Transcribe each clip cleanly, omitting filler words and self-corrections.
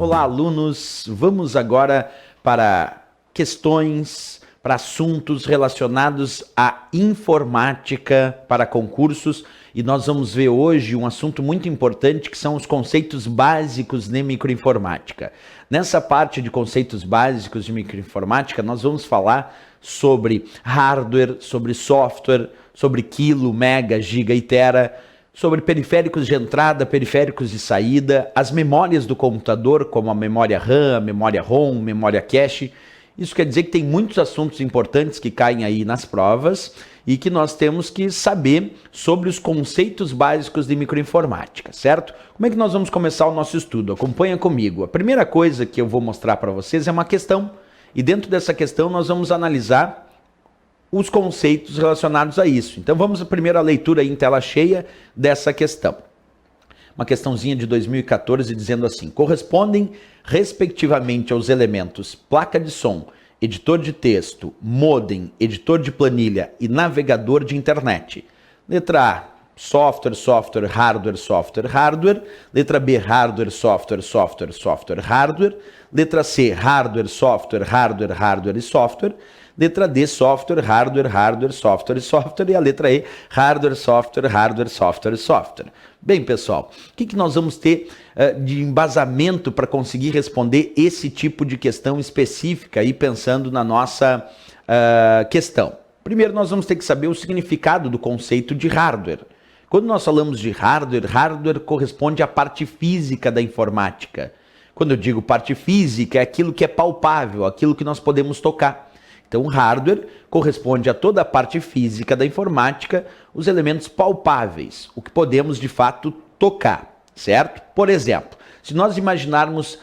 Olá, alunos! Vamos agora para questões, para assuntos relacionados à informática para concursos. E nós vamos ver hoje um assunto muito importante que são os conceitos básicos de microinformática. Nessa parte de conceitos básicos de microinformática, nós vamos falar sobre hardware, sobre software, sobre quilo, mega, giga e tera, sobre periféricos de entrada, periféricos de saída, as memórias do computador, como a memória RAM, a memória ROM, memória cache. Isso quer dizer que tem muitos assuntos importantes que caem aí nas provas e que nós temos que saber sobre os conceitos básicos de microinformática, certo? Como é que nós vamos começar o nosso estudo? Acompanha comigo. A primeira coisa que eu vou mostrar para vocês é uma questão, e dentro dessa questão nós vamos analisar os conceitos relacionados a isso. Então vamos primeiro à leitura em tela cheia dessa questão. Uma questãozinha de 2014 dizendo assim: correspondem respectivamente aos elementos placa de som, editor de texto, modem, editor de planilha e navegador de internet. Letra A, software, software, hardware, software, hardware. Letra B, hardware, software, software, software, hardware. Letra C, hardware, software, hardware, hardware e software. Letra D, software, hardware, hardware, software e software. E a letra E, hardware, software, hardware, software e software. Bem, pessoal, o que nós vamos ter de embasamento para conseguir responder esse tipo de questão específica aí pensando na nossa questão? Primeiro, nós vamos ter que saber o significado do conceito de hardware. Quando nós falamos de hardware, hardware corresponde à parte física da informática. Quando eu digo parte física, é aquilo que é palpável, aquilo que nós podemos tocar. Então, o hardware corresponde a toda a parte física da informática, os elementos palpáveis, o que podemos de fato tocar, certo? Por exemplo, se nós imaginarmos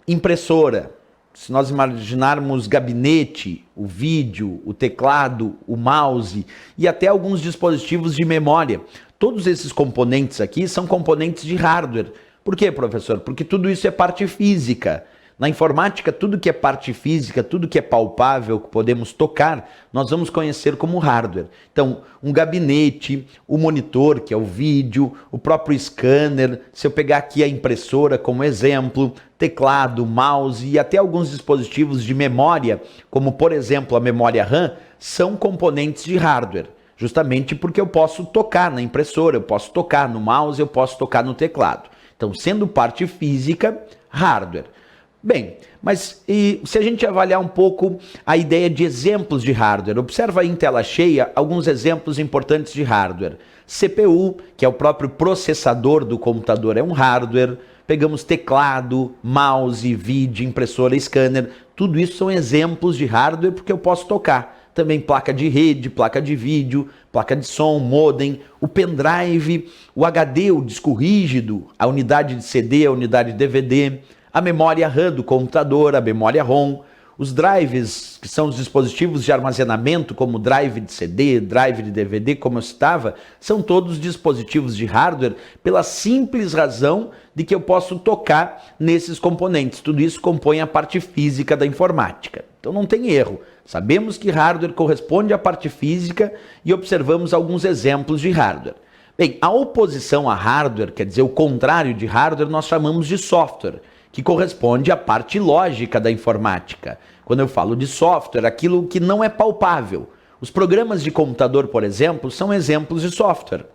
impressora, se nós imaginarmos gabinete, o vídeo, o teclado, o mouse e até alguns dispositivos de memória, todos esses componentes aqui são componentes de hardware. Por quê, professor? Porque tudo isso é parte física. Na informática, tudo que é parte física, tudo que é palpável, que podemos tocar, nós vamos conhecer como hardware. Então, um gabinete, o monitor, que é o vídeo, o próprio scanner, se eu pegar aqui a impressora como exemplo, teclado, mouse e até alguns dispositivos de memória, como por exemplo a memória RAM, são componentes de hardware. Justamente porque eu posso tocar na impressora, eu posso tocar no mouse, eu posso tocar no teclado. Então, sendo parte física, hardware. Bem, mas e se a gente avaliar um pouco a ideia de exemplos de hardware, observa aí em tela cheia alguns exemplos importantes de hardware. CPU, que é o próprio processador do computador, é um hardware. Pegamos teclado, mouse, vídeo, impressora, scanner, tudo isso são exemplos de hardware porque eu posso tocar. Também placa de rede, placa de vídeo, placa de som, modem, o pendrive, o HD, o disco rígido, a unidade de CD, a unidade de DVD, a memória RAM do computador, a memória ROM, os drives, que são os dispositivos de armazenamento, como drive de CD, drive de DVD, como eu citava, são todos dispositivos de hardware pela simples razão de que eu posso tocar nesses componentes. Tudo isso compõe a parte física da informática. Então não tem erro. Sabemos que hardware corresponde à parte física e observamos alguns exemplos de hardware. Bem, a oposição a hardware, quer dizer, o contrário de hardware, nós chamamos de software, que corresponde à parte lógica da informática. Quando eu falo de software, aquilo que não é palpável. Os programas de computador, por exemplo, são exemplos de software.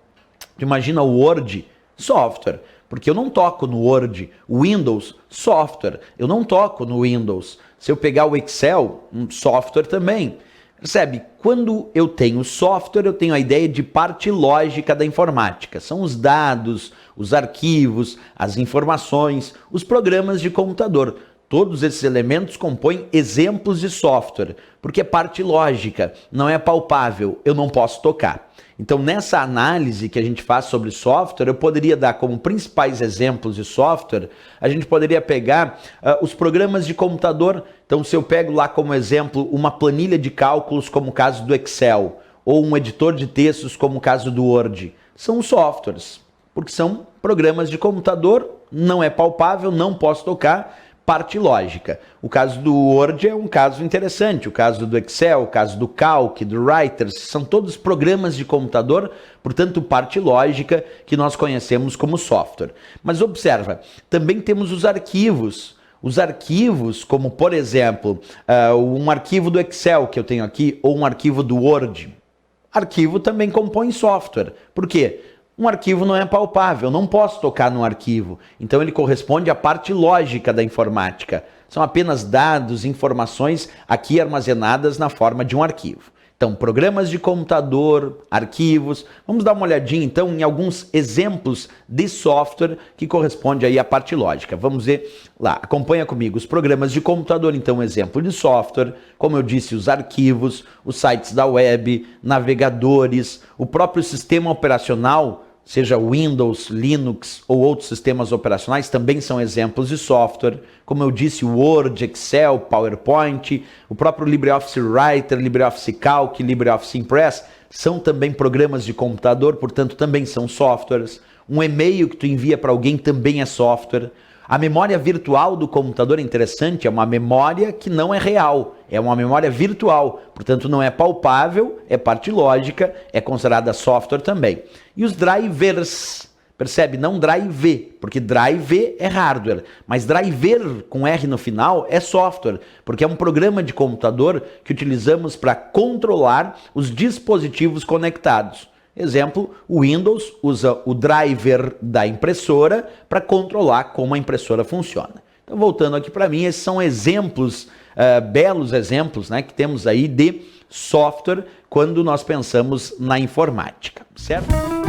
Imagina o Word, software, porque eu não toco no Word. O Windows, software, eu não toco no Windows. Se eu pegar o Excel, software também. Percebe? Quando eu tenho software, eu tenho a ideia de parte lógica da informática. São os dados, os arquivos, as informações, os programas de computador. Todos esses elementos compõem exemplos de software, porque é parte lógica, não é palpável, eu não posso tocar. Então, nessa análise que a gente faz sobre software, eu poderia dar como principais exemplos de software, a gente poderia pegar os programas de computador. Então, se eu pego lá como exemplo uma planilha de cálculos, como o caso do Excel, ou um editor de textos, como o caso do Word, são softwares, porque são programas de computador, não é palpável, não posso tocar, parte lógica. O caso do Word é um caso interessante, o caso do Excel, o caso do Calc, do Writers, são todos programas de computador, portanto parte lógica que nós conhecemos como software. Mas observa, também temos os arquivos. Os arquivos, como por exemplo, um arquivo do Excel que eu tenho aqui, ou um arquivo do Word. Arquivo também compõe software. Por quê? Um arquivo não é palpável, eu não posso tocar no arquivo. Então ele corresponde à parte lógica da informática. São apenas dados, informações aqui armazenadas na forma de um arquivo. Então, programas de computador, arquivos. Vamos dar uma olhadinha, então, em alguns exemplos de software que corresponde aí à parte lógica. Vamos ver lá, acompanha comigo os programas de computador, então, exemplo de software. Como eu disse, os arquivos, os sites da web, navegadores, o próprio sistema operacional, seja Windows, Linux ou outros sistemas operacionais, também são exemplos de software. Como eu disse, Word, Excel, PowerPoint, o próprio LibreOffice Writer, LibreOffice Calc, LibreOffice Impress, são também programas de computador, portanto também são softwares. Um e-mail que tu envia para alguém também é software. A memória virtual do computador é interessante, é uma memória que não é real, é uma memória virtual, portanto não é palpável, é parte lógica, é considerada software também. E os drivers, percebe? Não drive, porque drive é hardware, mas driver com R no final é software, porque é um programa de computador que utilizamos para controlar os dispositivos conectados. Exemplo, o Windows usa o driver da impressora para controlar como a impressora funciona. Então, voltando aqui para mim, esses são exemplos, belos exemplos, né, que temos aí de software quando nós pensamos na informática, certo?